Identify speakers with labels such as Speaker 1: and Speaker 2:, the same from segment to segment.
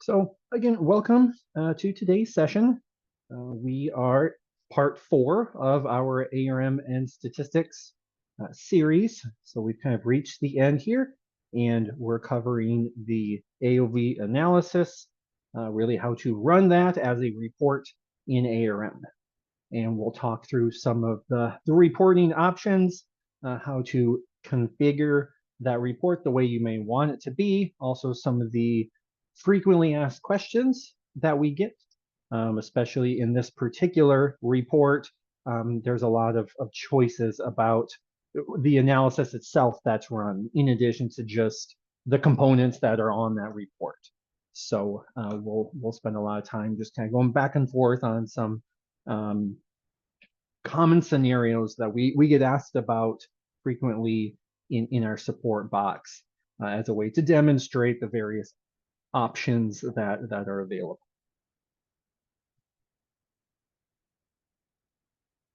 Speaker 1: So again, welcome to today's session. We are part 4 of our ARM and statistics series. So we've kind of reached the end here, and we're covering the AOV analysis, really how to run that as a report in ARM. And we'll talk through some of the reporting options, how to configure that report the way you may want it to be, also some of the frequently asked questions that we get, especially in this particular report. There's a lot of choices about the analysis itself that's run, in addition to just the components that are on that report. So we'll spend a lot of time just kind of going back and forth on some common scenarios that we get asked about frequently in our support box as a way to demonstrate the various options that are available.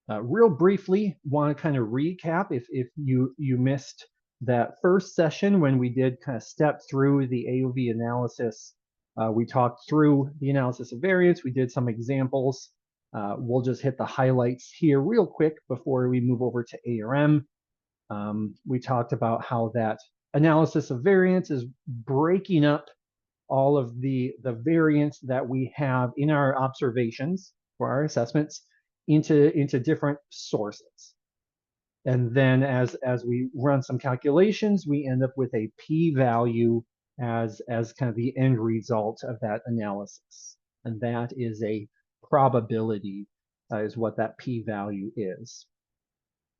Speaker 1: Real briefly, want to kind of recap if you missed that first session when we did kind of step through the AOV analysis. We talked through the analysis of variance. We did some examples. We'll just hit the highlights here real quick before we move over to ARM. We talked about how that analysis of variance is breaking up all of the variance that we have in our observations for our assessments into different sources. And then as we run some calculations, we end up with a p-value as kind of the end result of that analysis. And that is a probability, is what that p-value is.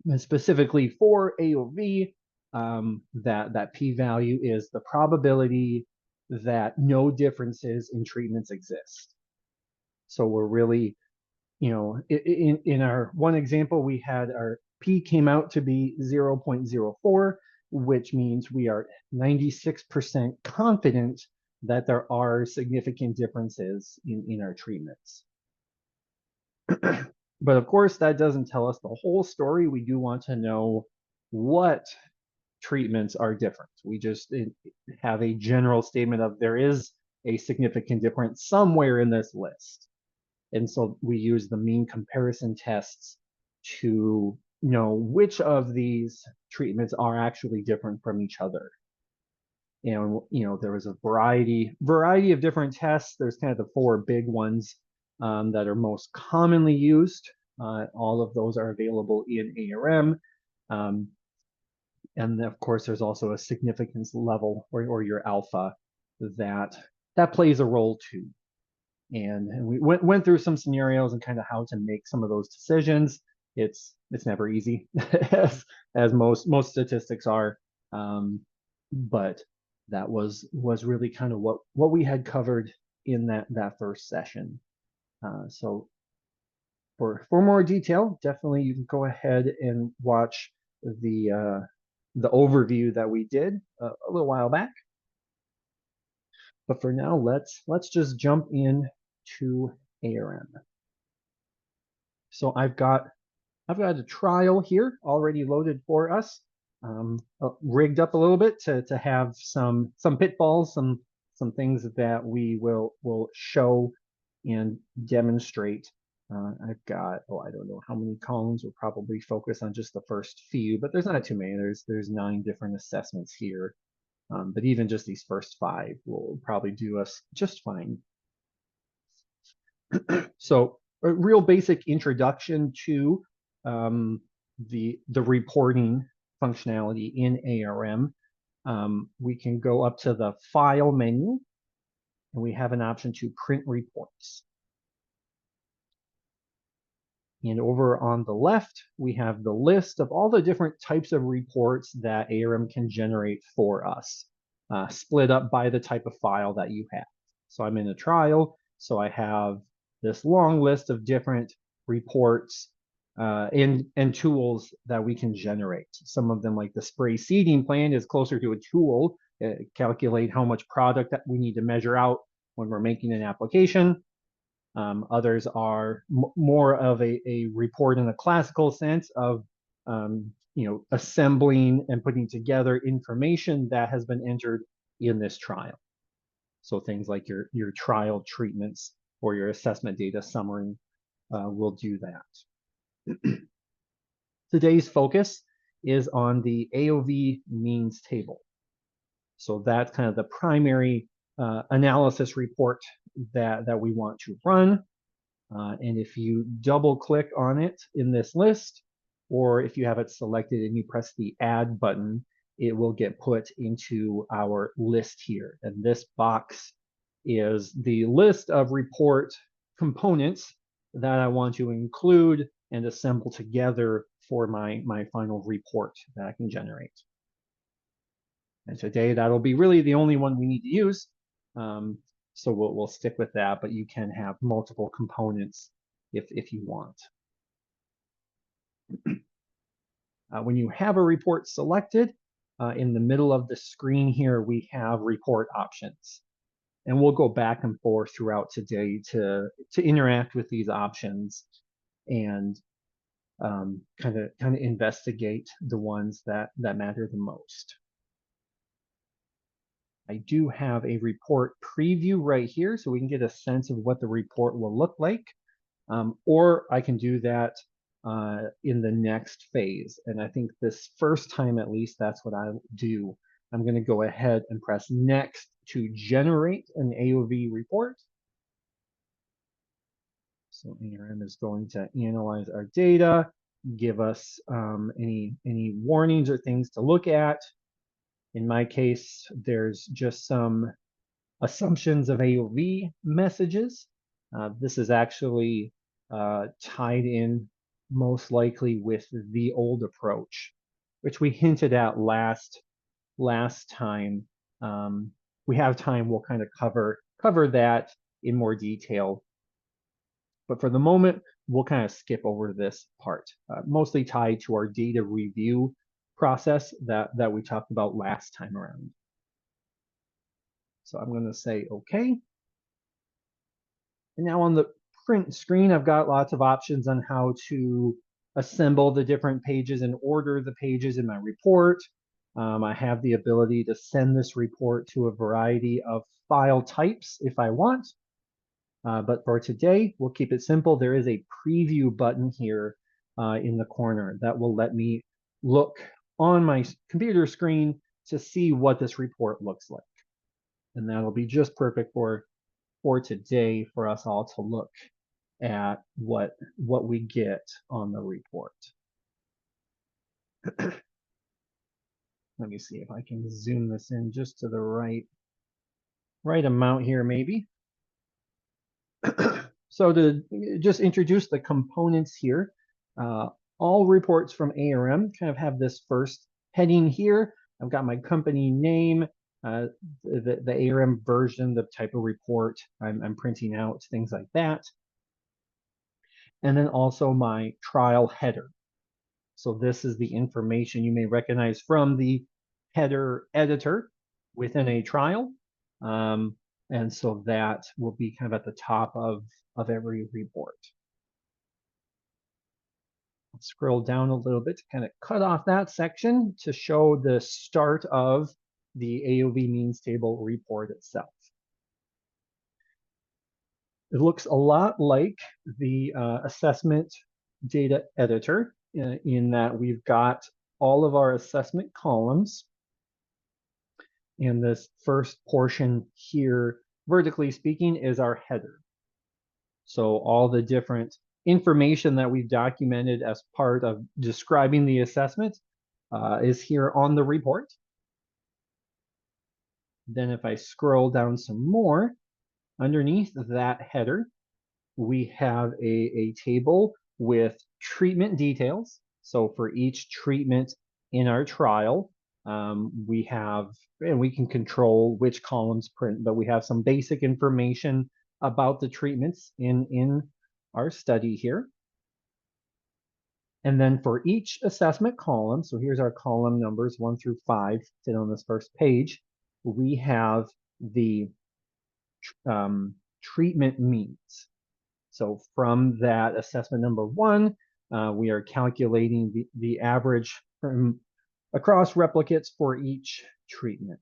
Speaker 1: And specifically for AOV, that p-value is the probability that no differences in treatments exist. So we're really, in our one example, we had our P came out to be 0.04, which means we are 96% confident that there are significant differences in our treatments. But of course, that doesn't tell us the whole story. We do want to know what treatments are different. We just have a general statement of there is a significant difference somewhere in this list. And so we use the mean comparison tests to know which of these treatments are actually different from each other. And there was a variety of different tests. There's kind of the 4 big ones that are most commonly used. All of those are available in ARM. And of course, there's also a significance level or your alpha that plays a role too. And we went through some scenarios and kind of how to make some of those decisions. It's never easy, as most statistics are, but that was really kind of what we had covered in that first session. So for more detail, definitely you can go ahead and watch the overview that we did a little while back. But for now, let's just jump in to ARM. So I've got a trial here already loaded for us, rigged up a little bit to have some pitfalls, some things that we will show and demonstrate. I've got, I don't know how many columns. We'll probably focus on just the first few, but there's not too many. There's 9 different assessments here. But even just these first 5 will probably do us just fine. So a real basic introduction to the reporting functionality in ARM. We can go up to the File menu, and we have an option to print reports. And over on the left, we have the list of all the different types of reports that ARM can generate for us, split up by the type of file that you have. So I'm in a trial, so I have this long list of different reports and tools that we can generate. Some of them, like the spray seeding plan, is closer to a tool, calculate how much product that we need to measure out when we're making an application. Others are more of a report in the classical sense of assembling and putting together information that has been entered in this trial. So things like your trial treatments or your assessment data summary will do that. Today's focus is on the AOV Means Table. So that's kind of the primary analysis report that we want to run. And if you double click on it in this list, or if you have it selected and you press the add button, it will get put into our list here. And this box is the list of report components that I want to include and assemble together for my final report that I can generate. And today that'll be really the only one we need to use. So we'll stick with that, but you can have multiple components if you want. When you have a report selected, in the middle of the screen here, we have report options. And we'll go back and forth throughout today to interact with these options and kind of investigate the ones that matter the most. I do have a report preview right here, so we can get a sense of what the report will look like. Or I can do that in the next phase. And I think this first time, at least, that's what I'll do. I'm going to go ahead and press next to generate an AOV report. So ARM is going to analyze our data, give us any warnings or things to look at. In my case, there's just some assumptions of AOV messages. This is actually tied in most likely with the old approach, which we hinted at last time. We have time, we'll kind of cover that in more detail. But for the moment, we'll kind of skip over this part, mostly tied to our data review process that we talked about last time around. So I'm going to say OK. And now on the print screen, I've got lots of options on how to assemble the different pages and order the pages in my report. I have the ability to send this report to a variety of file types if I want. But for today, we'll keep it simple. There is a preview button here in the corner that will let me look on my computer screen to see what this report looks like. And that'll be just perfect for today for us all to look at what we get on the report. Let me see if I can zoom this in just to the right amount here, maybe. So to just introduce the components here, all reports from ARM kind of have this first heading here. I've got my company name, the ARM version, the type of report I'm printing out, things like that. And then also my trial header. So this is the information you may recognize from the header editor within a trial. And so that will be kind of at the top of every report. I'll scroll down a little bit to kind of cut off that section to show the start of the AOV Means Table report itself. It looks a lot like the assessment data editor in that we've got all of our assessment columns. And this first portion here, vertically speaking, is our header. So all the different information that we've documented as part of describing the assessment is here on the report. Then if I scroll down some more, underneath that header, we have a table with treatment details. So for each treatment in our trial, we have, and we can control which columns print, but we have some basic information about the treatments in our study here. And then for each assessment column, so here's our column numbers 1 through 5 sit on this first page, we have the treatment means. So from that assessment number 1, we are calculating the average from across replicates for each treatment.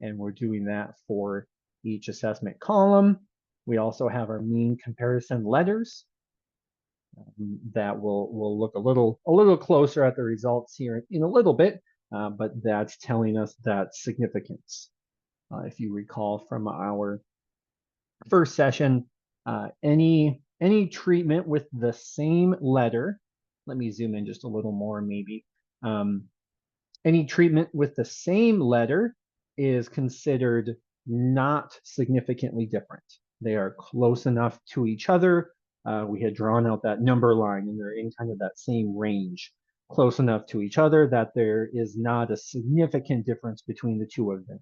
Speaker 1: And we're doing that for each assessment column. We also have our mean comparison letters that we'll look a little closer at the results here in a little bit, but that's telling us that significance. If you recall from our first session, any treatment with the same letter, let me zoom in just a little more maybe. Any treatment with the same letter is considered not significantly different. They are close enough to each other. We had drawn out that number line and they're in kind of that same range, close enough to each other that there is not a significant difference between the two of them.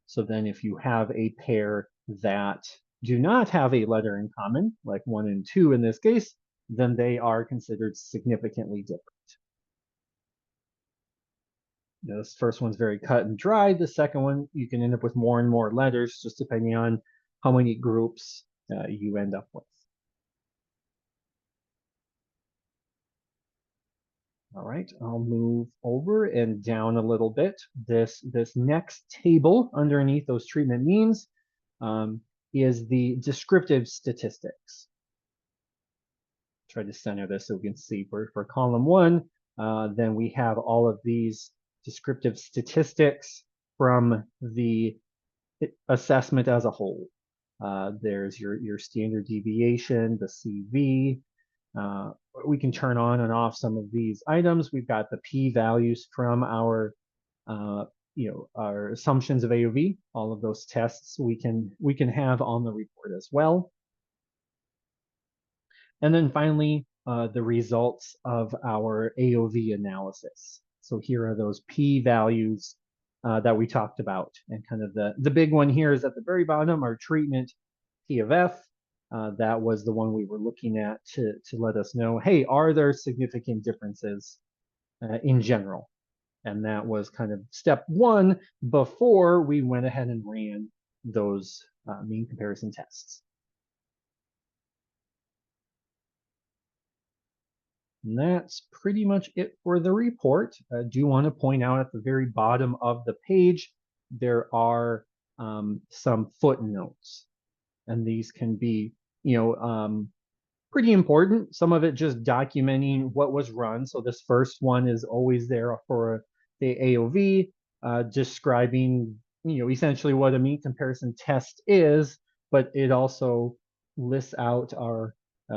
Speaker 1: So then if you have a pair that do not have a letter in common, like 1 and 2 in this case, then they are considered significantly different. This first one's very cut and dry. The second one, you can end up with more and more letters, just depending on how many groups you end up with. All right, I'll move over and down a little bit. This next table underneath those treatment means is the descriptive statistics. Try to center this so we can see for column 1. Then we have all of these descriptive statistics from the assessment as a whole. There's your standard deviation, the CV. We can turn on and off some of these items. We've got the p-values from our our assumptions of AOV. All of those tests we can have on the report as well. And then finally, the results of our AOV analysis. So here are those p-values that we talked about. And kind of the big one here is at the very bottom, our treatment P of F. That was the one we were looking at to let us know, hey, are there significant differences in general? And that was kind of step 1 before we went ahead and ran those mean comparison tests. And that's pretty much it for the report. I do want to point out at the very bottom of the page, there are some footnotes. And these can be, pretty important. Some of it just documenting what was run. So this first one is always there for the AOV, describing, essentially what a mean comparison test is, but it also lists out our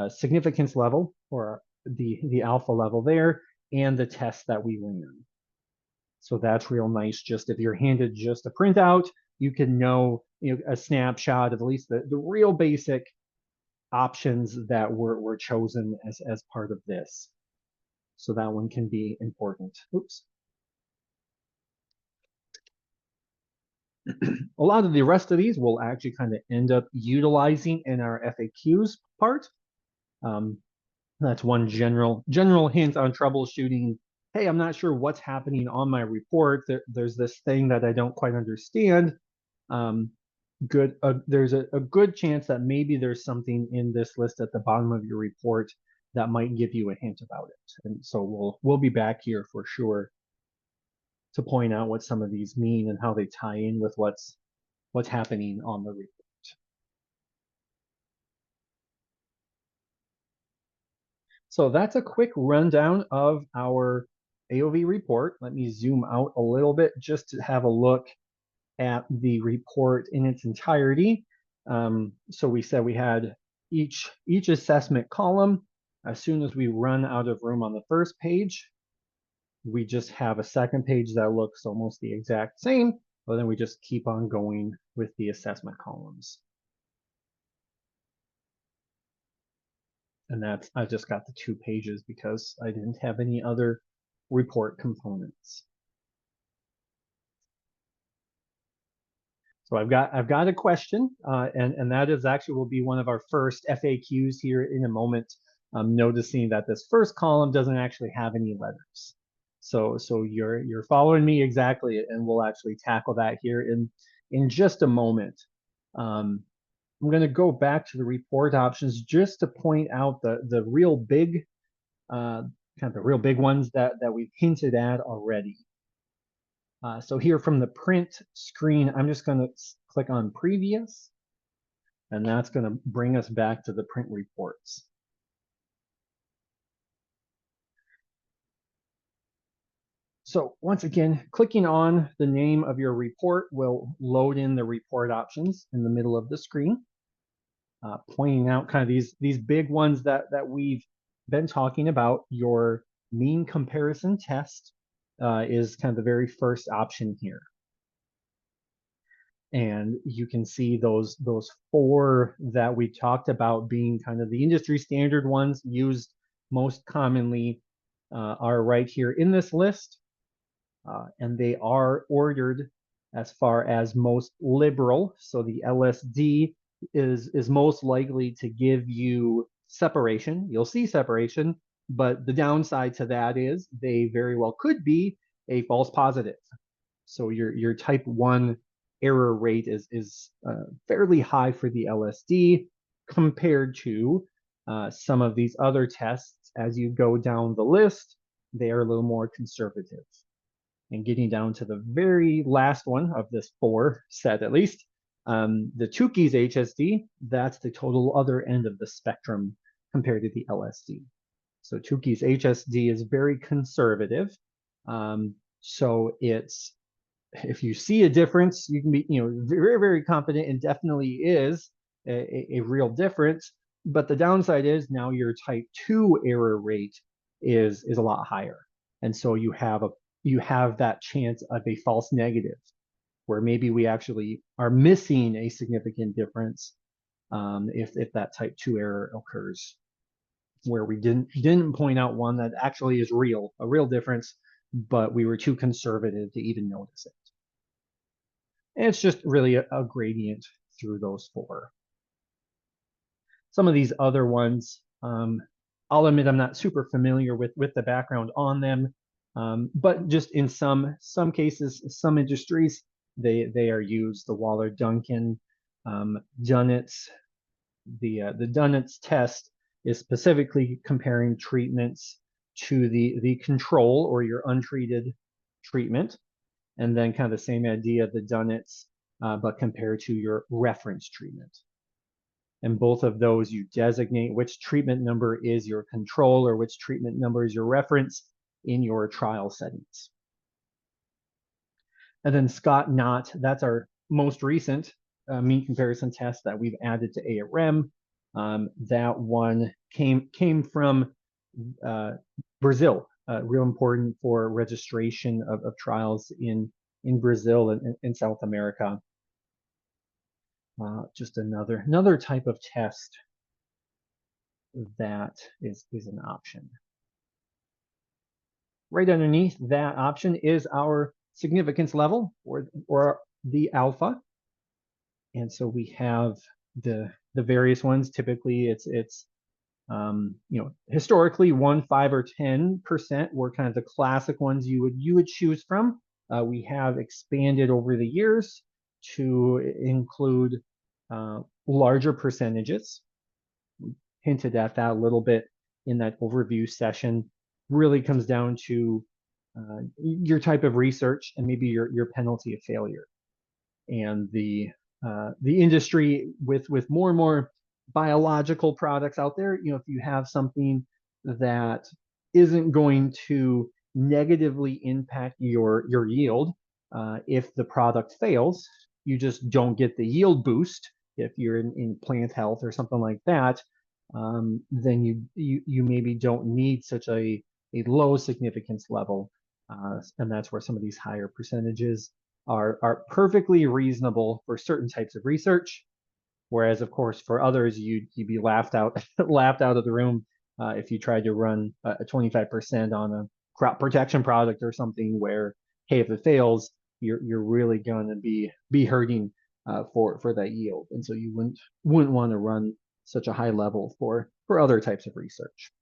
Speaker 1: significance level or the alpha level there and the test that we ran. So that's real nice. Just if you're handed just a printout, you can know, a snapshot of at least the real basic options that were chosen as part of this. So that one can be important. Oops. A lot of the rest of these we'll actually kind of end up utilizing in our FAQs part. That's one general hint on troubleshooting. Hey, I'm not sure what's happening on my report. There's this thing that I don't quite understand. There's a good chance that maybe there's something in this list at the bottom of your report that might give you a hint about it. And so we'll be back here for sure to point out what some of these mean and how they tie in with what's happening on the report. So that's a quick rundown of our AOV report. Let me zoom out a little bit just to have a look at the report in its entirety. So we said we had each assessment column. As soon as we run out of room on the first page, we just have a second page that looks almost the exact same, but then we just keep on going with the assessment columns. And that's, I just got the 2 pages because I didn't have any other report components. So I've got a question, and that is actually will be one of our first FAQs here in a moment. I'm noticing that this first column doesn't actually have any letters. So you're following me exactly, and we'll actually tackle that here in just a moment. I'm going to go back to the report options just to point out the real big, kind of the real big ones that we've hinted at already. So here from the print screen, I'm just going to click on previous, and that's going to bring us back to the print reports. So once again, clicking on the name of your report will load in the report options in the middle of the screen, pointing out kind of these big ones that we've been talking about. Your mean comparison test is kind of the very first option here. And you can see those 4 that we talked about being kind of the industry standard ones used most commonly are right here in this list. And they are ordered as far as most liberal. So the LSD is most likely to give you separation. You'll see separation, but the downside to that is they very well could be a false positive. So your type 1 error rate is fairly high for the LSD compared to some of these other tests. As you go down the list, they are a little more conservative. And getting down to the very last one of this 4 set, at least, the Tukey's HSD, that's the total other end of the spectrum compared to the LSD. So Tukey's HSD is very conservative. So it's, if you see a difference, you can be, very, very confident, and definitely is a real difference. But the downside is now your type 2 error rate is a lot higher. And so you have that chance of a false negative, where maybe we actually are missing a significant difference if that type 2 error occurs, where we didn't point out one that actually is a real difference, but we were too conservative to even notice it. And it's just really a gradient through those 4. Some of these other ones, I'll admit I'm not super familiar with the background on them, but just in some cases, some industries, they are used. The Waller-Duncan, Dunnett's, the Dunnett's test is specifically comparing treatments to the control or your untreated treatment. And then kind of the same idea, the Dunnett's, but compared to your reference treatment. And both of those, you designate which treatment number is your control or which treatment number is your reference in your trial settings. And then Scott Knott, that's our most recent mean comparison test that we've added to ARM. That one came from Brazil, real important for registration of trials in Brazil and in South America. Just another type of test that is an option. Right underneath that option is our significance level, or the alpha. And so we have the various ones. Typically it's historically 1, 5, or 10% were kind of the classic ones you would choose from. We have expanded over the years to include larger percentages. We hinted at that a little bit in that overview session. Really comes down to your type of research and maybe your penalty of failure. And the industry with more and more biological products out there, if you have something that isn't going to negatively impact your yield, if the product fails, you just don't get the yield boost. If you're in plant health or something like that, then you maybe don't need such a low significance level, and that's where some of these higher percentages are perfectly reasonable for certain types of research, whereas of course for others you'd be laughed out of the room if you tried to run a 25% on a crop protection product or something, where, hey, if it fails, you're really going to be hurting for that yield, and so you wouldn't want to run such a high level for other types of research.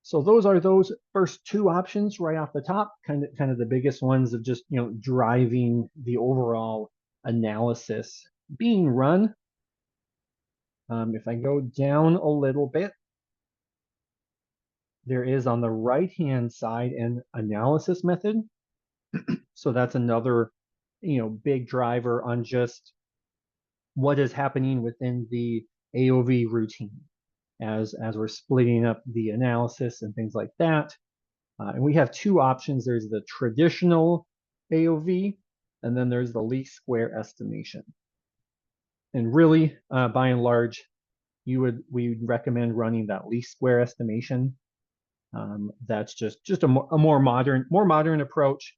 Speaker 1: So those are those first 2 options right off the top, kind of the biggest ones of just driving the overall analysis being run. If I go down a little bit, there is on the right-hand side an analysis method. So that's another, big driver on just what is happening within the AOV routine as we're splitting up the analysis and things like that. And we have two options. There's the traditional AOV, and then there's the least square estimation. And really, by and large, we would recommend running that least square estimation. That's just a more modern approach.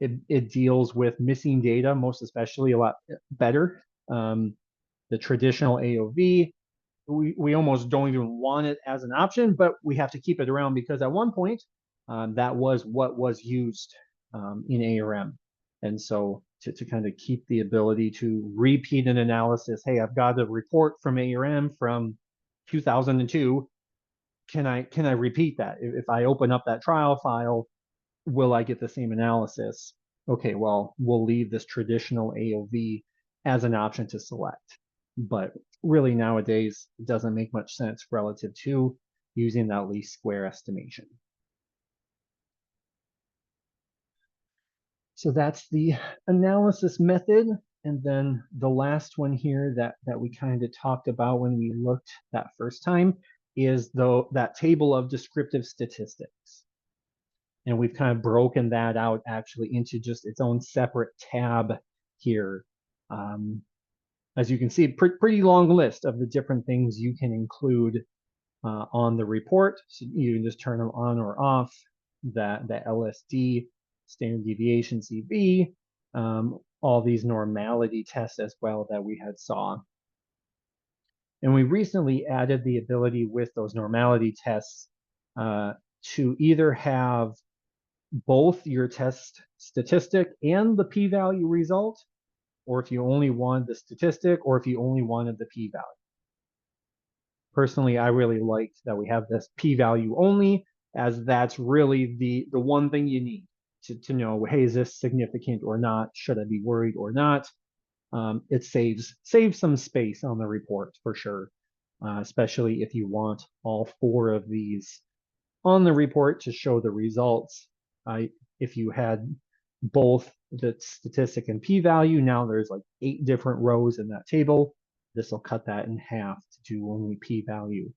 Speaker 1: It deals with missing data, most especially, a lot better. The traditional AOV, we almost don't even want it as an option, but we have to keep it around because at one point that was what was used in ARM. And so to kind of keep the ability to repeat an analysis, hey, I've got a report from ARM from 2002. Can I repeat that? If I open up that trial file, will I get the same analysis? Okay, well, we'll leave this traditional AOV as an option to select. But really nowadays, it doesn't make much sense relative to using that least square estimation. So that's the analysis method. And then the last one here that we kind of talked about when we looked that first time is that table of descriptive statistics. And we've kind of broken that out actually into just its own separate tab here. As you can see, pretty long list of the different things you can include on the report. So you can just turn them on or off. The LSD, standard deviation, CV, all these normality tests as well that we had saw. And we recently added the ability with those normality tests to either have both your test statistic and the p-value result, or if you only want the statistic, or if you only wanted the p-value. Personally, I really liked that we have this p-value only, as that's really the one thing you need to know, hey, is this significant or not? Should I be worried or not? It saves some space on the report for sure, especially if you want all 4 of these on the report to show the results. If you had both the statistic and p-value, now there's like 8 different rows in that table. This will cut that in half to do only p-value,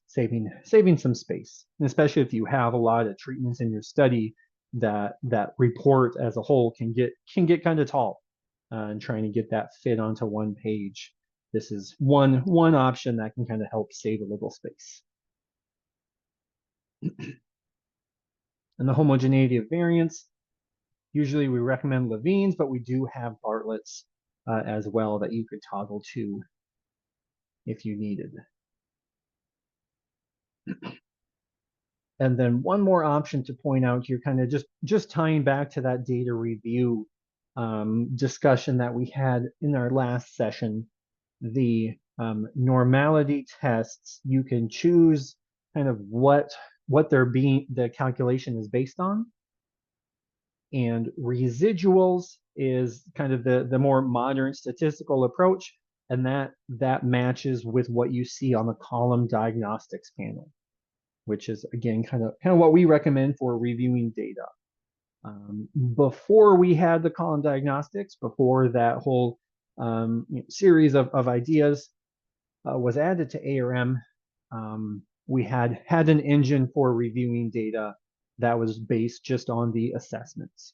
Speaker 1: saving some space. And especially if you have a lot of treatments in your study, that report as a whole can get kind of tall, and trying to get that fit onto one page. This is one option that can kind of help save a little space. And the homogeneity of variance, usually we recommend Levine's, but we do have Bartlett's as well that you could toggle to if you needed. And then one more option to point out here, kind of just tying back to that data review discussion that we had in our last session, the normality tests, you can choose kind of what the calculation is based on. And residuals is kind of the more modern statistical approach, and that matches with what you see on the column diagnostics panel, which is again kind of what we recommend for reviewing data. Before we had the column diagnostics, before that whole series of ideas was added to ARM, we had an engine for reviewing data that was based just on the assessments.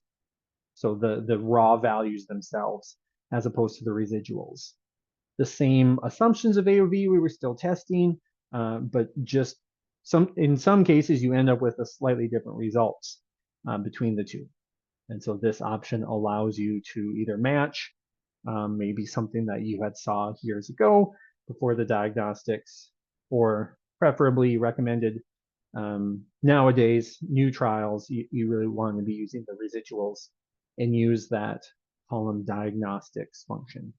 Speaker 1: So the raw values themselves, as opposed to the residuals. The same assumptions of AOV we were still testing, but just in some cases you end up with a slightly different results between the two. And so this option allows you to either match maybe something that you had saw years ago before the diagnostics, or preferably recommended nowadays, new trials, you really want to be using the residuals and use that column diagnostics function.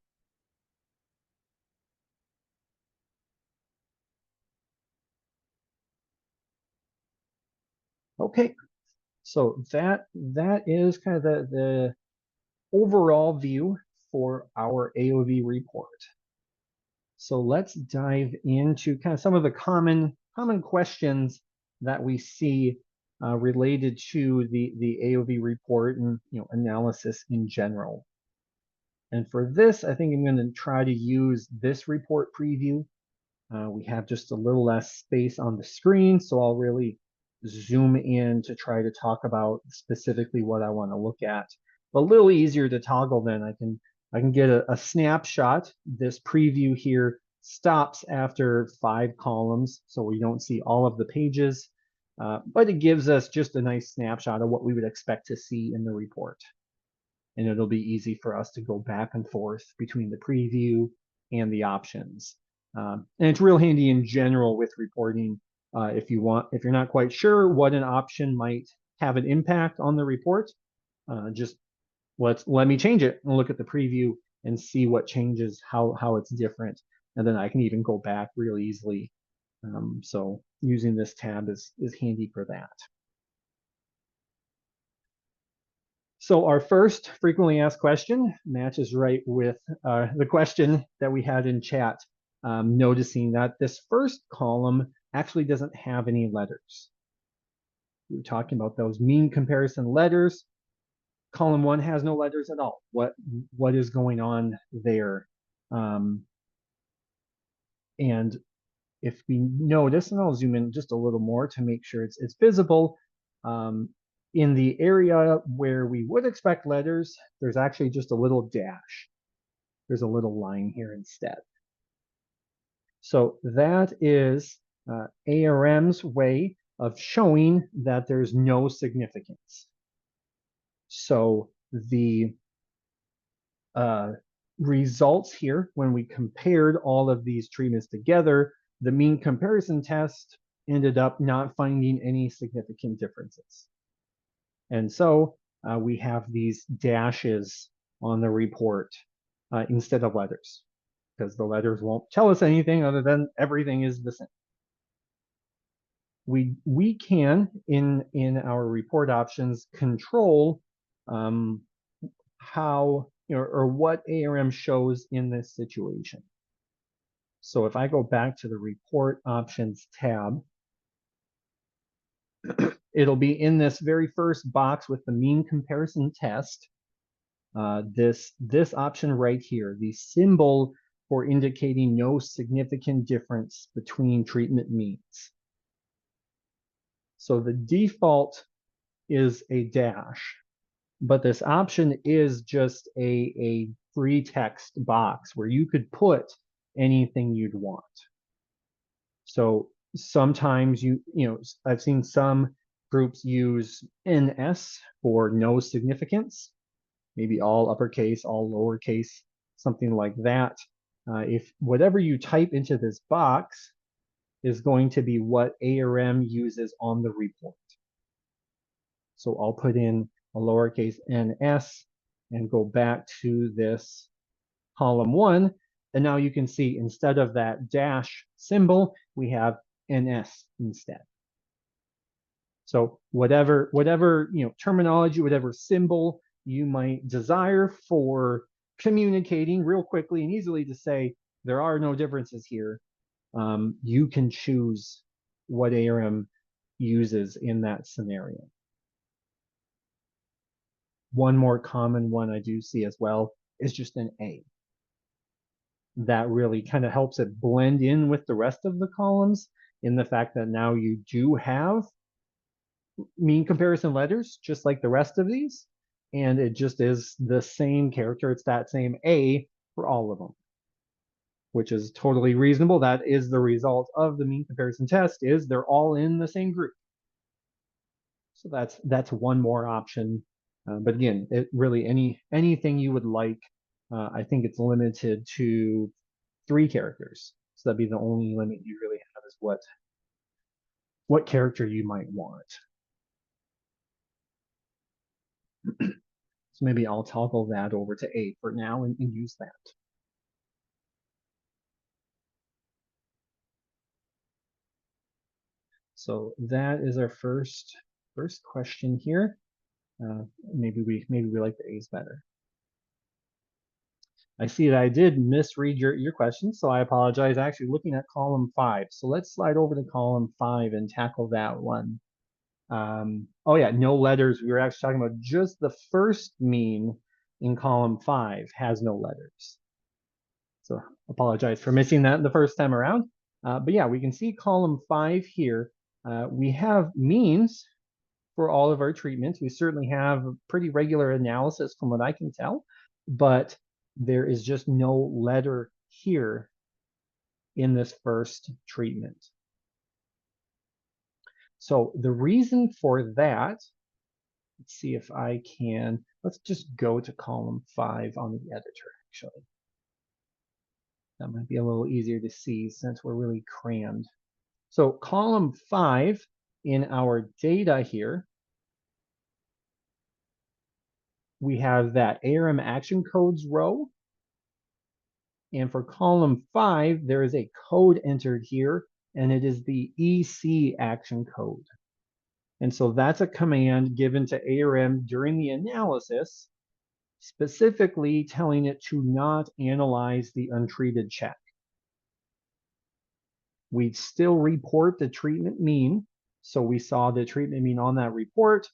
Speaker 1: Okay, so that is kind of the overall view for our AOV report. So let's dive into kind of some of the common questions that we see related to the AOV report and analysis in general. And for this, I think I'm going to try to use this report preview. We have just a little less space on the screen, so I'll really zoom in to try to talk about specifically what I want to look at. But a little easier to toggle then. I can get a snapshot. This preview here stops after 5 columns, so we don't see all of the pages, but it gives us just a nice snapshot of what we would expect to see in the report. And it'll be easy for us to go back and forth between the preview and the options. And it's real handy in general with reporting. If you're not quite sure what an option might have an impact on the report, just let me change it and look at the preview and see what changes, how it's different. And then I can even go back real easily. So using this tab is handy for that. So our first frequently asked question matches right with the question that we had in chat, noticing that this first column actually doesn't have any letters. We were talking about those mean comparison letters. Column 1 has no letters at all. What is going on there? And if we notice, and I'll zoom in just a little more to make sure it's visible, in the area where we would expect letters, there's actually just a little dash. There's a little line here instead. So that is ARM's way of showing that there's no significance. So the results here, when we compared all of these treatments together, the mean comparison test ended up not finding any significant differences. And so we have these dashes on the report instead of letters, because the letters won't tell us anything other than everything is the same. We can, in our report options, control how or what ARM shows in this situation. So if I go back to the report options tab, it'll be in this very first box with the mean comparison test. This option right here, the symbol for indicating no significant difference between treatment means. So the default is a dash, but this option is just a free text box where you could put anything you'd want. So sometimes I've seen some groups use NS for no significance, maybe all uppercase, all lowercase, something like that. If whatever you type into this box is going to be what ARM uses on the report. So I'll put in a lowercase ns and go back to this column 1. And now you can see instead of that dash symbol, we have ns instead. So whatever terminology, whatever symbol you might desire for communicating real quickly and easily to say there are no differences here, you can choose what ARM uses in that scenario. One more common one I do see as well is just an A. That really kind of helps it blend in with the rest of the columns in the fact that now you do have mean comparison letters, just like the rest of these, and it just is the same character. It's that same A for all of them, which is totally reasonable. That is the result of the mean comparison test, is they're all in the same group. So that's one more option. But again, it really anything you would like. I think it's limited to 3 characters. So that'd be the only limit you really have, is what character you might want. So maybe I'll toggle that over to A for now and use that. So that is our first question here. Maybe we like the A's better. I see that I did misread your question, so I apologize. Actually looking at column 5. So let's slide over to column 5 and tackle that one. Oh yeah, no letters. We were actually talking about just the first mean in column 5 has no letters. So apologize for missing that the first time around. But yeah, we can see column 5 here. We have means for all of our treatments. We certainly have pretty regular analysis from what I can tell, but there is just no letter here in this first treatment. So the reason for that, let's see if I can, let's just go to column 5 on the editor, actually. That might be a little easier to see since we're really crammed. So column 5 in our data here, we have that ARM action codes row. And for column 5, there is a code entered here, and it is the EC action code. And so that's a command given to ARM during the analysis, specifically telling it to not analyze the untreated check. We'd still report the treatment mean. So we saw the treatment mean on that report,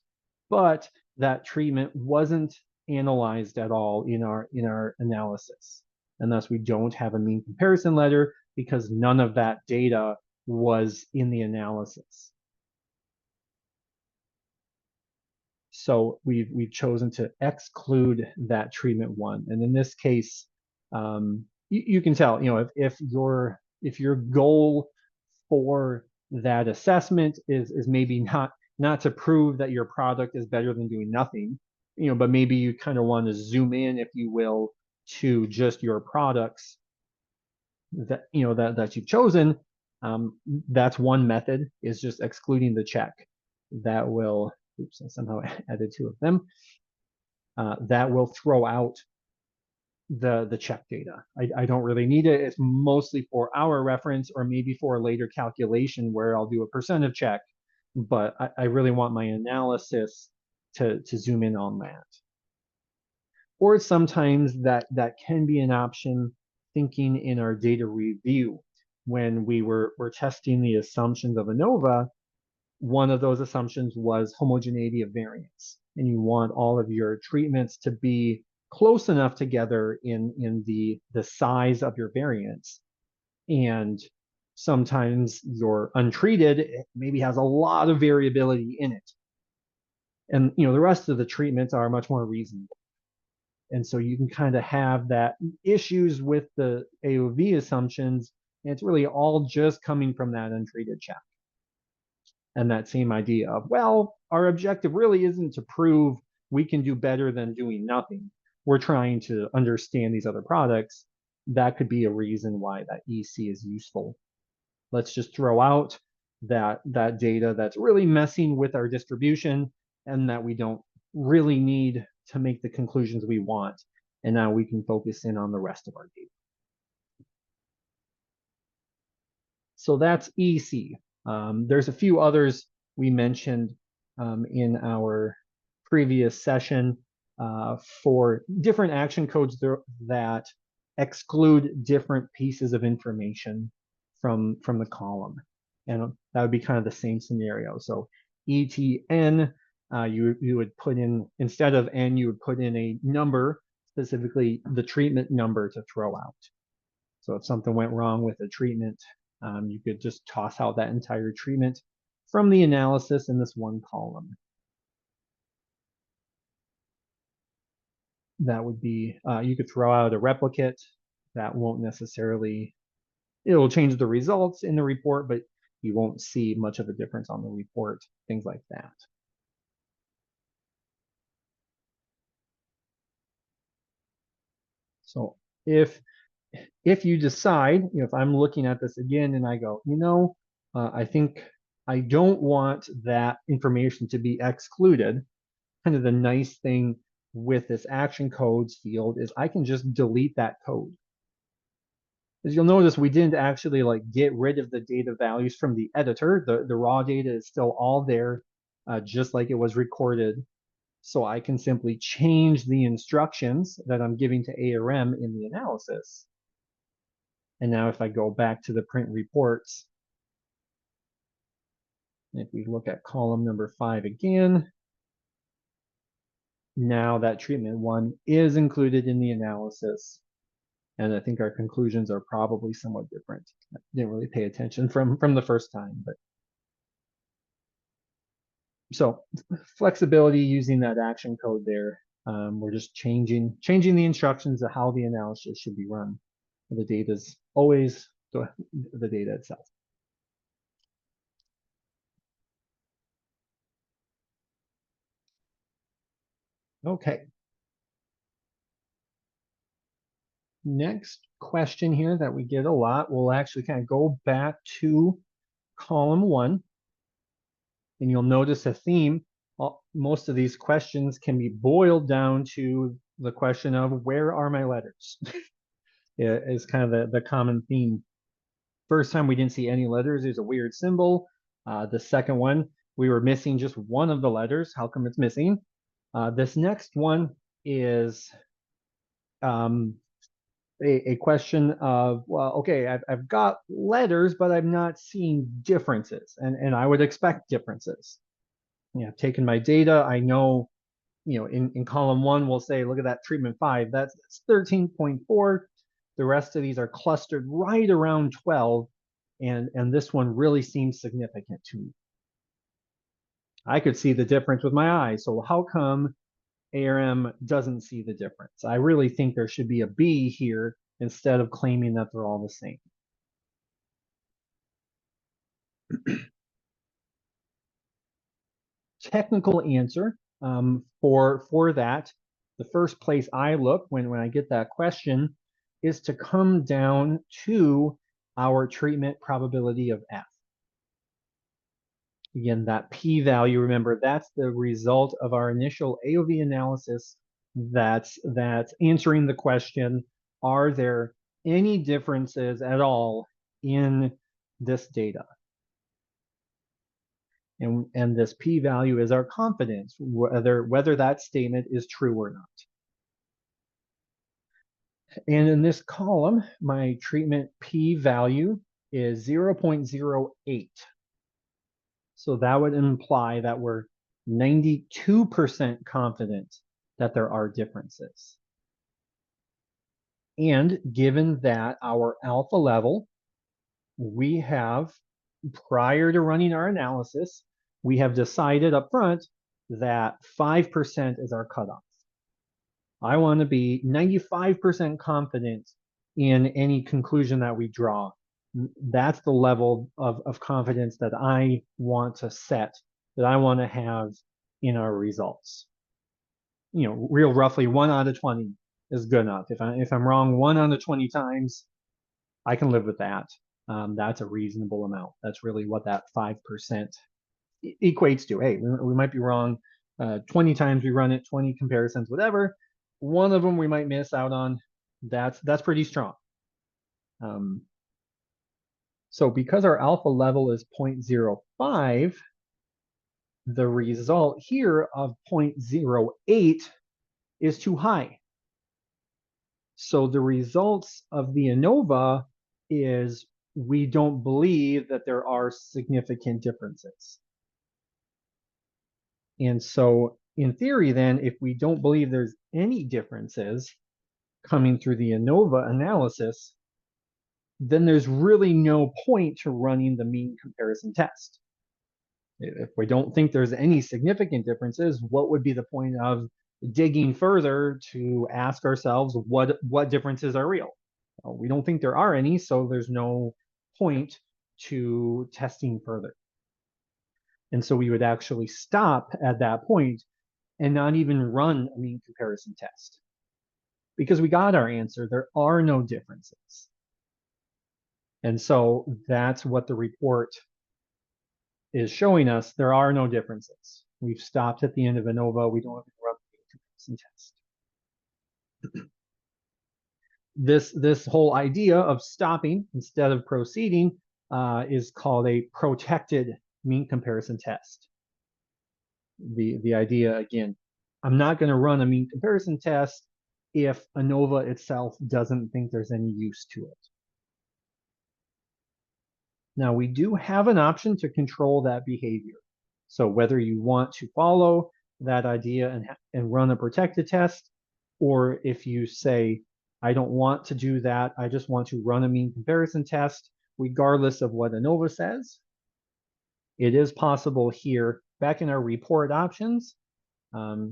Speaker 1: but that treatment wasn't analyzed at all in our analysis. And thus we don't have a mean comparison letter because none of that data was in the analysis. So we've chosen to exclude that treatment one. And in this case, you can tell, if your goal for that assessment is maybe not to prove that your product is better than doing nothing, but maybe you kind of want to zoom in, if you will, to just your products that that you've chosen. That's one method, is just excluding the check. That will, oops, I somehow added 2 of them. That will throw out the check data. I don't really need it. It's mostly for our reference, or maybe for a later calculation where I'll do a percent of check, but I really want my analysis to zoom in on that. Or sometimes that can be an option, thinking in our data review. When we're testing the assumptions of ANOVA, one of those assumptions was homogeneity of variance. And you want all of your treatments to be close enough together in the size of your variance. And sometimes your untreated maybe has a lot of variability in it. And the rest of the treatments are much more reasonable. And so you can kind of have that issues with the AOV assumptions, and it's really all just coming from that untreated check. And that same idea of, well, our objective really isn't to prove we can do better than doing nothing. We're trying to understand these other products. That could be a reason why that EC is useful. Let's just throw out that data that's really messing with our distribution and that we don't really need to make the conclusions we want. And now we can focus in on the rest of our data. So that's EC. There's a few others we mentioned in our previous session for different action codes that exclude different pieces of information from the column. And that would be kind of the same scenario. So ETN, you would put in, instead of N, you would put in a number, specifically the treatment number, to throw out. So if something went wrong with a treatment, you could just toss out that entire treatment from the analysis in this one column. That would be, you could throw out a replicate. That won't necessarily, it will change the results in the report, but you won't see much of a difference on the report, things like that. So if you decide, if I'm looking at this again and I go, I think I don't want that information to be excluded, kind of the nice thing with this action codes field is I can just delete that code. As you'll notice, we didn't actually get rid of the data values from the editor. The raw data is still all there, just like it was recorded So I can simply change the instructions that I'm giving to ARM in the analysis. And now if I go back to the print reports, if we look at column number 5 again, now that treatment 1 is included in the analysis. And I think our conclusions are probably somewhat different. I didn't really pay attention from the first time, but so flexibility using that action code there. We're just changing the instructions of how the analysis should be run. The data is always the data itself. Okay. Next question here that we get a lot, we'll actually kind of go back to column 1. And you'll notice a theme. Most of these questions can be boiled down to the question of where are my letters? Is kind of the common theme. First time we didn't see any letters, there's a weird symbol. The second one, we were missing just one of the letters. How come it's missing? This next one is a question of, well, okay, I've got letters, but I'm not seeing differences. And I would expect differences. I've taken my data. I know, in column 1, we'll say, look at that treatment 5. That's 13.4. The rest of these are clustered right around 12. And this one really seems significant to me. I could see the difference with my eyes. So how come ARM doesn't see the difference? I really think there should be a B here instead of claiming that they're all the same. Technical answer for that, the first place I look when I get that question is to come down to our treatment probability of F. Again, that p-value, remember, that's the result of our initial AOV analysis that's answering the question, are there any differences at all in this data? And this p-value is our confidence, whether that statement is true or not. And in this column, my treatment p-value is 0.08. So that would imply that we're 92% confident that there are differences. And given that our alpha level, we have, prior to running our analysis, we have decided up front that 5% is our cutoff. I want to be 95% confident in any conclusion that we draw. That's the level of confidence that I want to set, that I want to have in our results. Real roughly 1 out of 20 is good enough. If I'm wrong 1 out of 20 times, I can live with that. That's a reasonable amount. That's really what that 5% equates to. Hey, we might be wrong 20 times we run it, 20 comparisons, whatever. One of them we might miss out on. That's pretty strong. So because our alpha level is 0.05, the result here of 0.08 is too high. So the results of the ANOVA is we don't believe that there are significant differences. And so in theory then, if we don't believe there's any differences coming through the ANOVA analysis, then there's really no point to running the mean comparison test. If we don't think there's any significant differences, what would be the point of digging further to ask ourselves what differences are real? Well, we don't think there are any, so there's no point to testing further. And so we would actually stop at that point and not even run a mean comparison test, because we got our answer. There are no differences. And so that's what the report is showing us. There are no differences. We've stopped at the end of ANOVA. We don't have to run the comparison test. This whole idea of stopping instead of proceeding is called a protected mean comparison test. The idea, again, I'm not going to run a mean comparison test if ANOVA itself doesn't think there's any use to it. Now, we do have an option to control that behavior. So whether you want to follow that idea and run a protected test, or if you say, I don't want to do that, I just want to run a mean comparison test, regardless of what ANOVA says, it is possible here, back in our report options,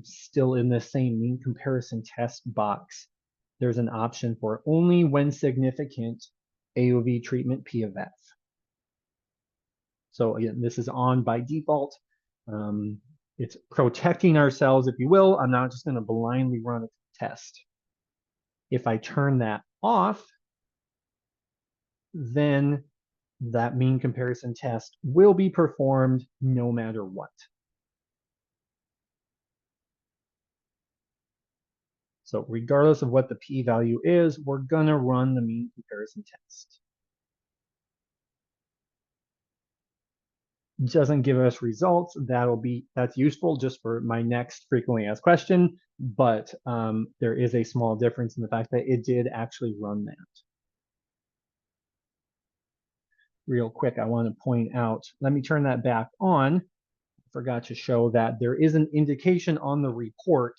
Speaker 1: still in the same mean comparison test box, there's an option for only when significant AOV treatment P of F. So again, this is on by default. It's protecting ourselves, if you will. I'm not just going to blindly run a test. If I turn that off, then that mean comparison test will be performed no matter what. So regardless of what the p-value is, we're going to run the mean comparison test. Doesn't give us results. That's useful just for my next frequently asked question, but there is a small difference in the fact that it did actually run that. Real quick, I want to point out, let me turn that back on. I forgot to show that there is an indication on the report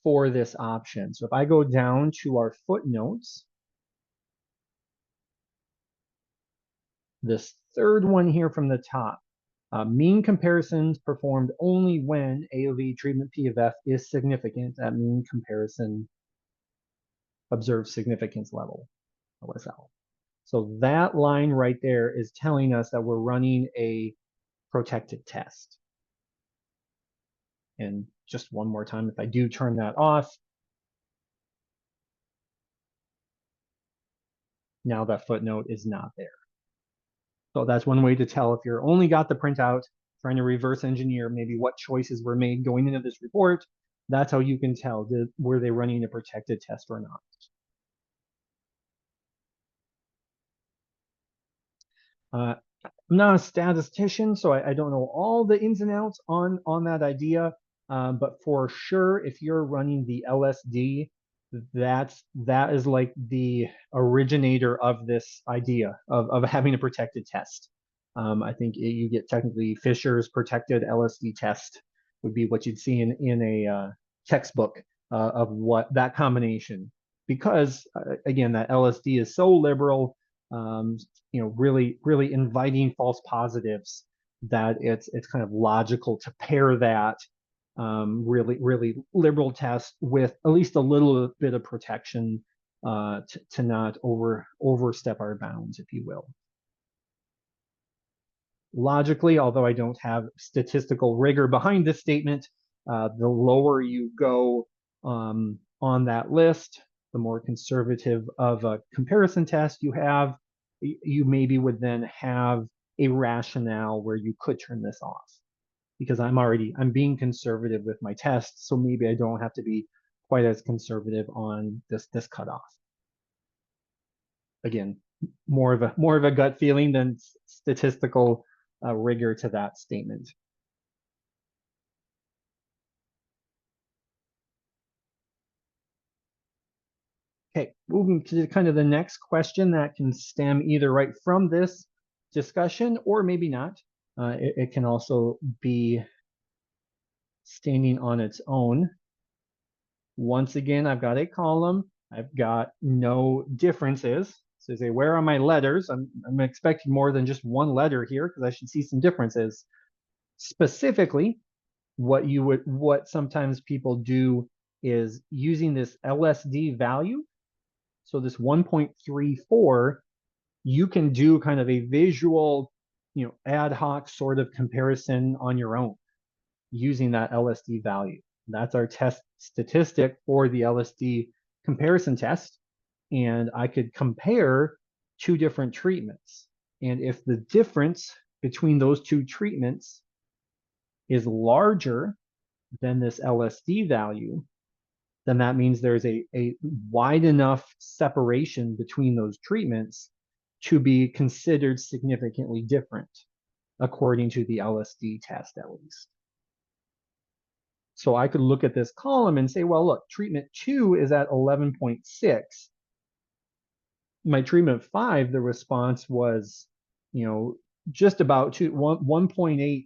Speaker 1: for this option. So if I go down to our footnotes, this third one here from the top, mean comparisons performed only when AOV treatment P of F is significant at mean comparison observed significance level, OSL. So that line right there is telling us that we're running a protected test. And just one more time, if I do turn that off, now that footnote is not there. So that's one way to tell if you're only got the printout, trying to reverse engineer maybe what choices were made going into this report. That's how you can tell, were they running a protected test or not. I'm not a statistician, so I don't know all the ins and outs on that idea. But for sure, if you're running the LSD, that is like the originator of this idea of having a protected test. I think you get technically Fisher's protected LSD test would be what you'd see in a textbook of what that combination. Because again, that LSD is so liberal, really inviting false positives that it's kind of logical to pair that really liberal test with at least a little bit of protection to not overstep our bounds, if you will. Logically, although I don't have statistical rigor behind this statement, the lower you go on that list, the more conservative of a comparison test you have, you maybe would then have a rationale where you could turn this off, because I'm being conservative with my tests, so maybe I don't have to be quite as conservative on this cutoff. Again, more of a gut feeling than statistical rigor to that statement. Okay, moving to kind of the next question that can stem either right from this discussion or maybe not. It can also be standing on its own. Once again, I've got a column. I've got no differerences. So say, where are my letters? I'm expecting more than just one letter here because I should see some differences. Specifically, what sometimes people do is using this LSD value. So this 1.34, you can do kind of a visual, ad hoc sort of comparison on your own using that LSD value. That's our test statistic for the LSD comparison test. And I could compare two different treatments. And if the difference between those two treatments is larger than this LSD value, then that means there's a wide enough separation between those treatments to be considered significantly different, according to the LSD test at least. So I could look at this column and say, well, look, treatment 2 is at 11.6. My treatment 5, the response was, just about 1.8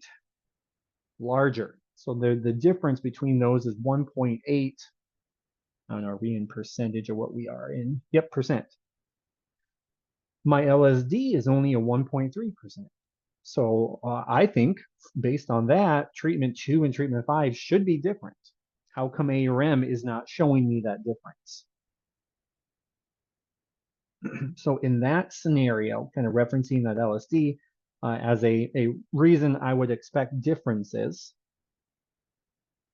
Speaker 1: larger. So the difference between those is 1.8. I don't know, are we in percentage of what we are in? Yep, percent. My LSD is only a 1.3%. So I think based on that, treatment 2 and treatment 5 should be different. How come ARM is not showing me that difference? So in that scenario, kind of referencing that LSD as a reason I would expect differences,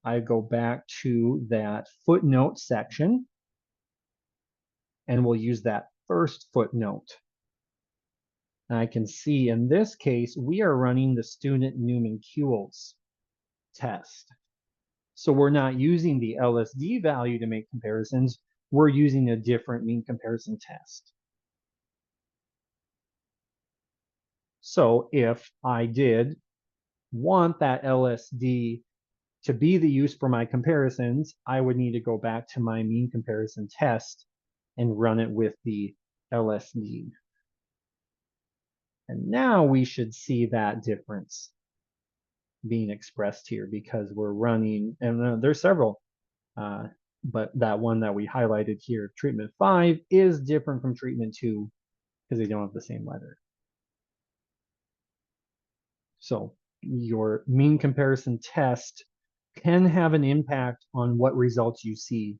Speaker 1: I go back to that footnote section, and we'll use that first footnote. And I can see in this case, we are running the student Newman-Kuhl's test. So we're not using the LSD value to make comparisons. We're using a different mean comparison test. So if I did want that LSD to be the use for my comparisons, I would need to go back to my mean comparison test and run it with the LSD. And now we should see that difference being expressed here because we're running, and there's several, but that one that we highlighted here, treatment 5, is different from treatment 2 because they don't have the same letter. So your mean comparison test can have an impact on what results you see,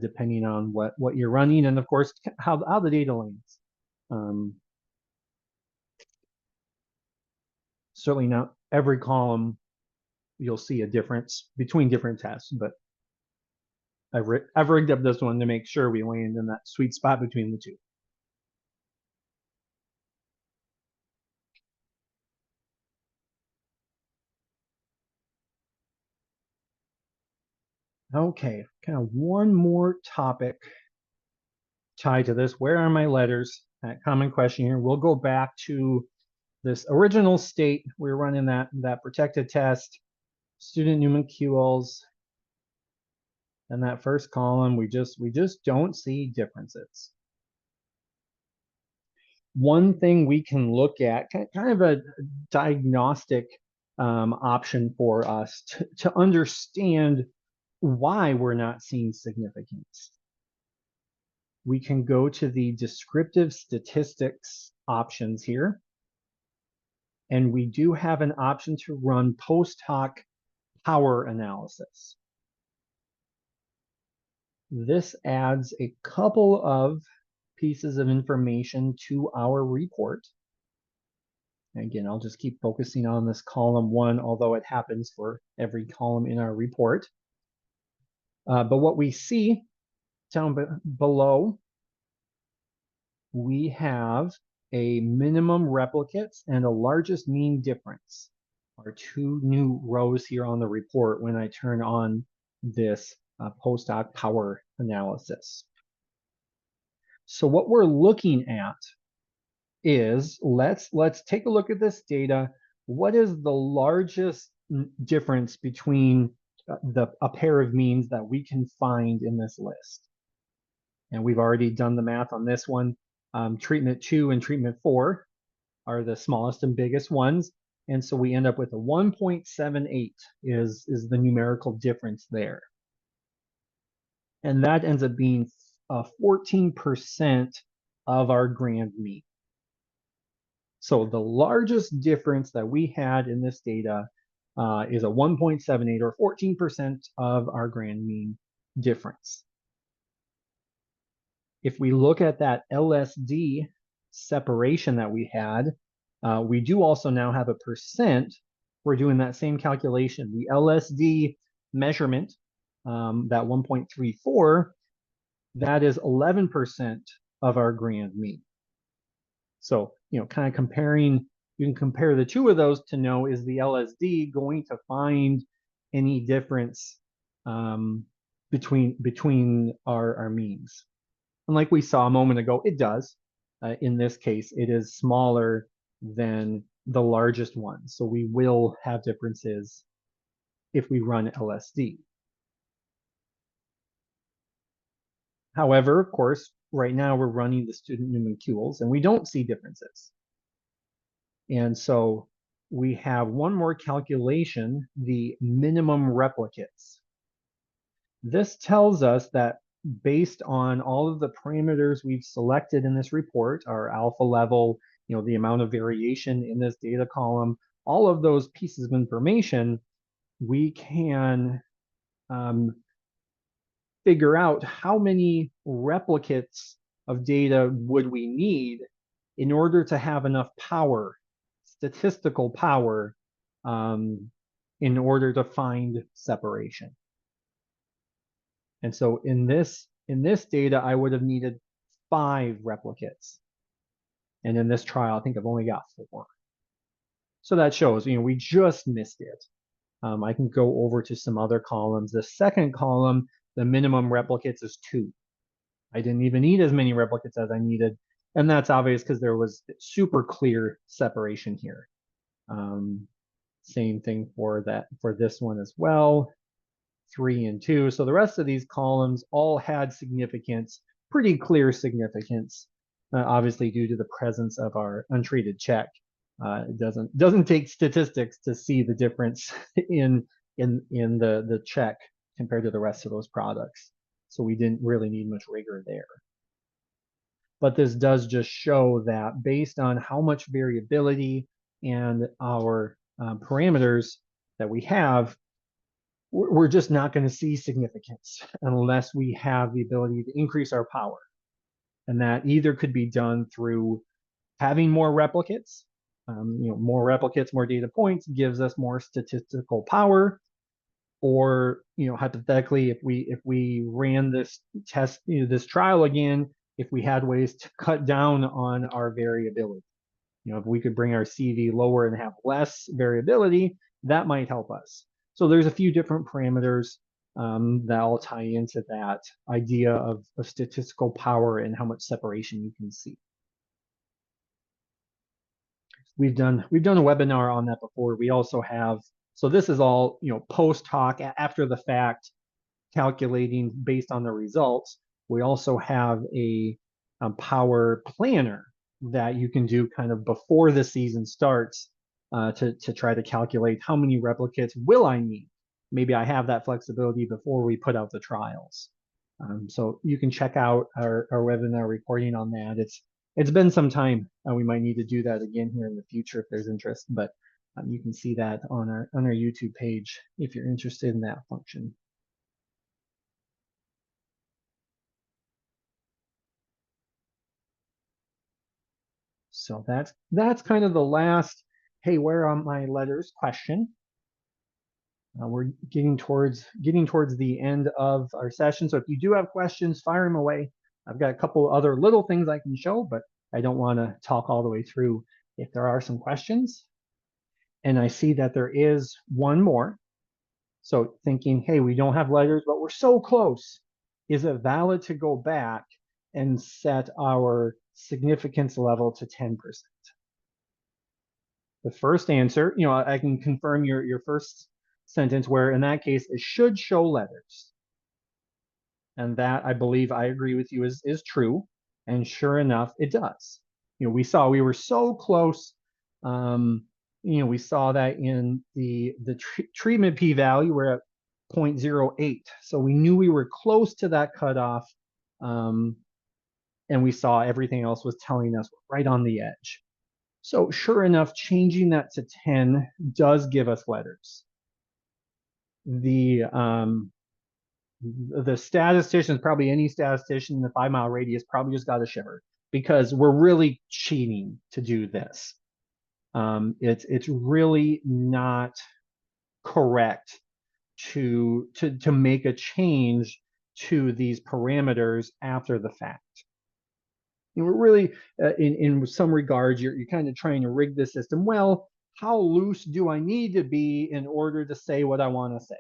Speaker 1: depending on what you're running, and of course how the data lands. Certainly not every column you'll see a difference between different tests, but I've rigged up this one to make sure we land in that sweet spot between the two. Okay, kind of one more topic tied to this. Where are my letters? That common question here. We'll go back to this original state. We're running that protected test, student Newman-Kuhl's, and that first column, we just don't see differences. One thing we can look at, kind of a diagnostic option for us to understand why we're not seeing significance. We can go to the descriptive statistics options here. And we do have an option to run post hoc power analysis. This adds a couple of pieces of information to our report. Again, I'll just keep focusing on this column 1, although it happens for every column in our report. But what we see down below, we have a minimum replicates and a largest mean difference. Our 2 new rows here on the report when I turn on this post hoc power analysis. So what we're looking at is, let's take a look at this data. What is the largest difference between a pair of means that we can find in this list? And we've already done the math on this one. Treatment 2 and treatment 4 are the smallest and biggest ones. And so we end up with a 1.78 is the numerical difference there. And that ends up being 14% of our grand mean. So the largest difference that we had in this data is a 1.78 or 14% of our grand mean difference. If we look at that LSD separation that we had, we do also now have a percent. We're doing that same calculation. The LSD measurement, that 1.34, that is 11% of our grand mean. So, kind of comparing, you can compare the two of those to know, is the LSD going to find any difference between our means? And like we saw a moment ago, it does. In this case, it is smaller than the largest one. So we will have differences if we run LSD. However, of course, right now we're running the student numericals and we don't see differences. And so we have one more calculation, the minimum replicates. This tells us that based on all of the parameters we've selected in this report, our alpha level, the amount of variation in this data column, all of those pieces of information, we can figure out how many replicates of data would we need in order to have enough power, statistical power, in order to find separation. And so in this data, I would have needed 5 replicates. And in this trial, I think I've only got 4. So that shows, we just missed it. I can go over to some other columns. The second column, the minimum replicates is 2. I didn't even need as many replicates as I needed. And that's obvious because there was super clear separation here. Same thing for this one as well, 3 and 2. So the rest of these columns all had significance, pretty clear significance, obviously due to the presence of our untreated check. It doesn't take statistics to see the difference in the check compared to the rest of those products. So we didn't really need much rigor there. But this does just show that based on how much variability and our parameters that we have, we're just not going to see significance unless we have the ability to increase our power. And that either could be done through having more replicates. More replicates, more data points gives us more statistical power. Or, hypothetically, if we ran this test, this trial again, if we had ways to cut down on our variability, if we could bring our CV lower and have less variability, that might help us. So there's a few different parameters that all tie into that idea of statistical power and how much separation you can see. We've done a webinar on that before. We also have, so this is all, post hoc, after the fact, calculating based on the results. We also have a power planner that you can do kind of before the season starts to try to calculate how many replicates will I need. Maybe I have that flexibility before we put out the trials. So you can check out our webinar recording on that. It's been some time. We might need to do that again here in the future if there's interest, but you can see that on our YouTube page if you're interested in that function. So that's kind of the last, hey, where are my letters question. We're getting towards the end of our session. So if you do have questions, fire them away. I've got a couple other little things I can show, but I don't want to talk all the way through if there are some questions. And I see that there is one more. So thinking, hey, we don't have letters, but we're so close. Is it valid to go back and set our significance level to 10%? The first answer, I can confirm your first sentence where in that case it should show letters. And that, I believe, I agree with you, is true. And sure enough, it does. We were so close. We saw that in the treatment p-value, we're at 0.08. So we knew we were close to that cutoff. And we saw everything else was telling us right on the edge. So sure enough, changing that to 10 does give us letters. The statisticians, probably any statistician in the 5-mile radius, probably just got a shiver because we're really cheating to do this. It's really not correct to make a change to these parameters after the fact. We're really, in some regards, you're kind of trying to rig the system. Well, how loose do I need to be in order to say what I want to say?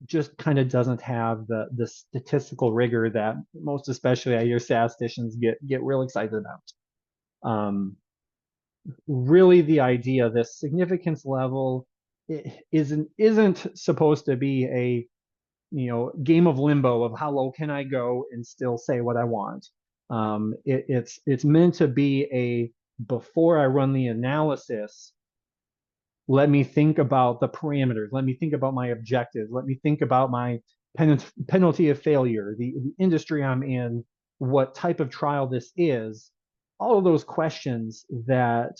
Speaker 1: Just kind of doesn't have the statistical rigor that most especially I hear statisticians get real excited about. Really, the idea, this significance level isn't supposed to be a game of limbo of how low can I go and still say what I want. It's meant to be a before I run the analysis, let me think about the parameters. Let me think about my objectives. Let me think about my penalty of failure, the industry I'm in, what type of trial this is. All of those questions that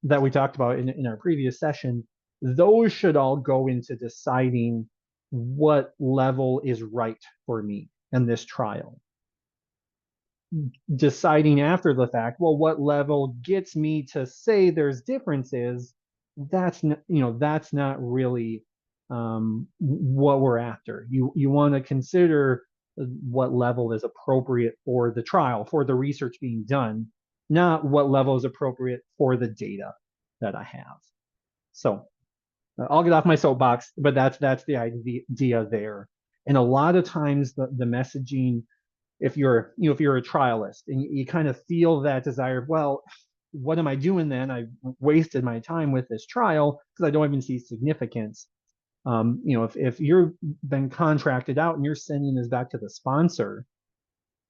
Speaker 1: we talked about in our previous session, those should all go into deciding what level is right for me in this trial. Deciding after the fact, well, what level gets me to say there's differences, that's not really what we're after. You want to consider what level is appropriate for the trial, for the research being done, not what level is appropriate for the data that I have. So I'll get off my soapbox, but that's the idea there. And a lot of times the messaging, if you're a trialist and you kind of feel that desire, well, what am I doing then? I've wasted my time with this trial because I don't even see significance. If you've been contracted out and you're sending this back to the sponsor,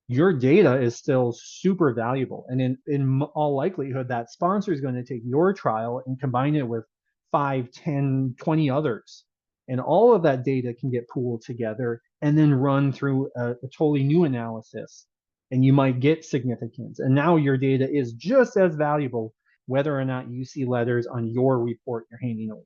Speaker 1: your data is still super valuable. And in all likelihood, that sponsor is going to take your trial and combine it with 5, 10, 20 others. And all of that data can get pooled together and then run through a totally new analysis. And you might get significance. And now your data is just as valuable, whether or not you see letters on your report you're handing over.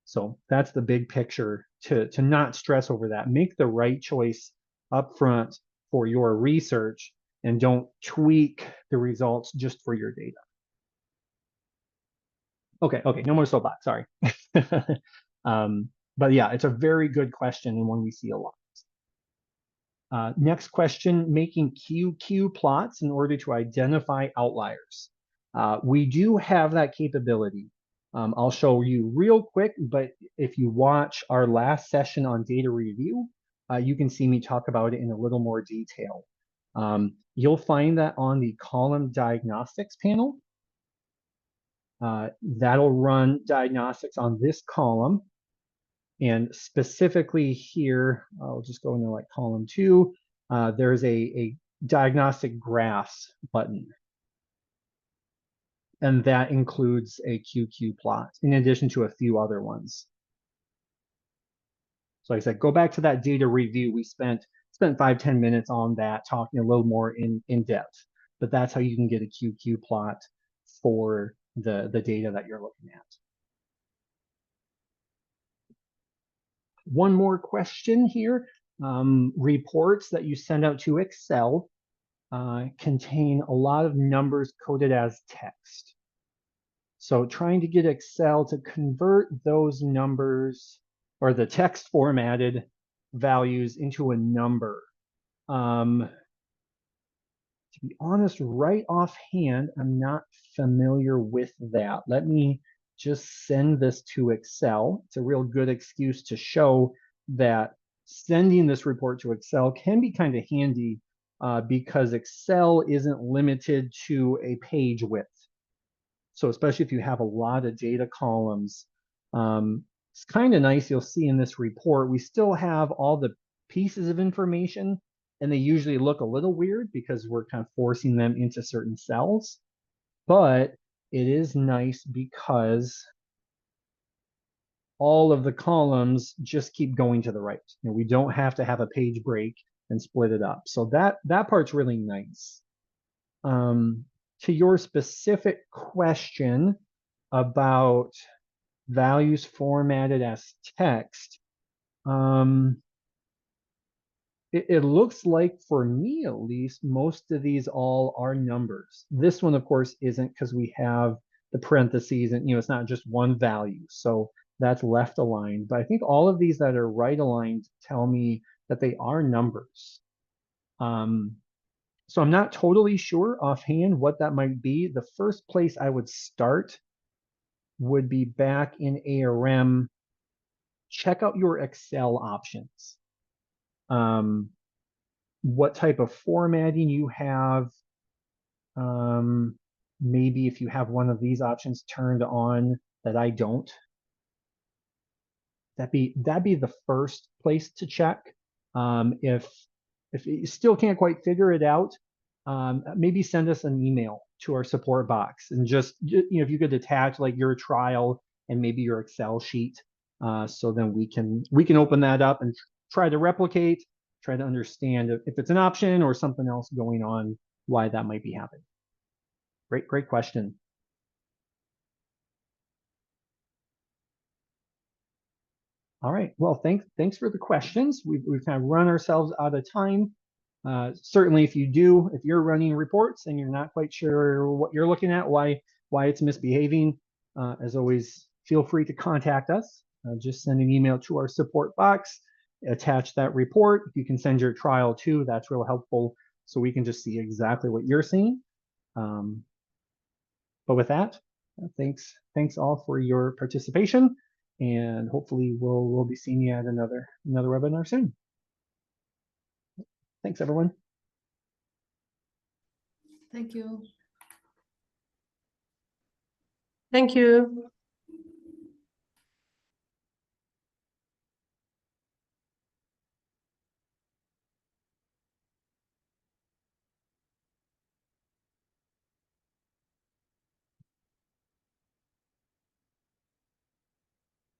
Speaker 1: So that's the big picture, to not stress over that. Make the right choice up front for your research and don't tweak the results just for your data. Okay, no more soapbox, sorry. But yeah, it's a very good question and one we see a lot. Next question, making QQ plots in order to identify outliers. We do have that capability. I'll show you real quick, but if you watch our last session on data review, you can see me talk about it in a little more detail. You'll find that on the column diagnostics panel. That'll run diagnostics on this column. And specifically here, I'll just go into like column 2, there's a diagnostic graphs button. And that includes a QQ plot in addition to a few other ones. So like I said, go back to that data review. We spent 5-10 minutes on that, talking a little more in depth, but that's how you can get a QQ plot for the data that you're looking at. One more question here. Reports that you send out to Excel contain a lot of numbers coded as text. So trying to get Excel to convert those numbers or the text formatted values into a number. To be honest, right offhand, I'm not familiar with that. Let me just send this to Excel. It's a real good excuse to show that sending this report to Excel can be kind of handy because Excel isn't limited to a page width. So especially if you have a lot of data columns, it's kind of nice. You'll see in this report, we still have all the pieces of information, and they usually look a little weird because we're kind of forcing them into certain cells. But it is nice because all of the columns just keep going to the right. We don't have to have a page break and split it up. So that part's really nice. To your specific question about values formatted as text, it looks like, for me at least, most of these all are numbers. This one, of course, isn't because we have the parentheses and it's not just one value. So that's left aligned. But I think all of these that are right aligned tell me that they are numbers. So I'm not totally sure offhand what that might be. The first place I would start would be back in ARM. Check out your Excel options. What type of formatting you have. Maybe if you have one of these options turned on that I don't, that'd be the first place to check. If you still can't quite figure it out, maybe send us an email to our support box, and just, if you could attach like your trial and maybe your Excel sheet, so then we can open that up and try to replicate, try to understand if it's an option or something else going on, why that might be happening. Great question. All right. Well, thanks for the questions. We've kind of run ourselves out of time. Certainly, if you're running reports and you're not quite sure what you're looking at, why it's misbehaving, as always, feel free to contact us. Just send an email to our support box, attach that report. If you can send your trial too, that's real helpful, so we can just see exactly what you're seeing. But with that, thanks all for your participation, and hopefully we'll be seeing you at another webinar soon. Thanks, everyone.
Speaker 2: Thank you.
Speaker 3: Thank you.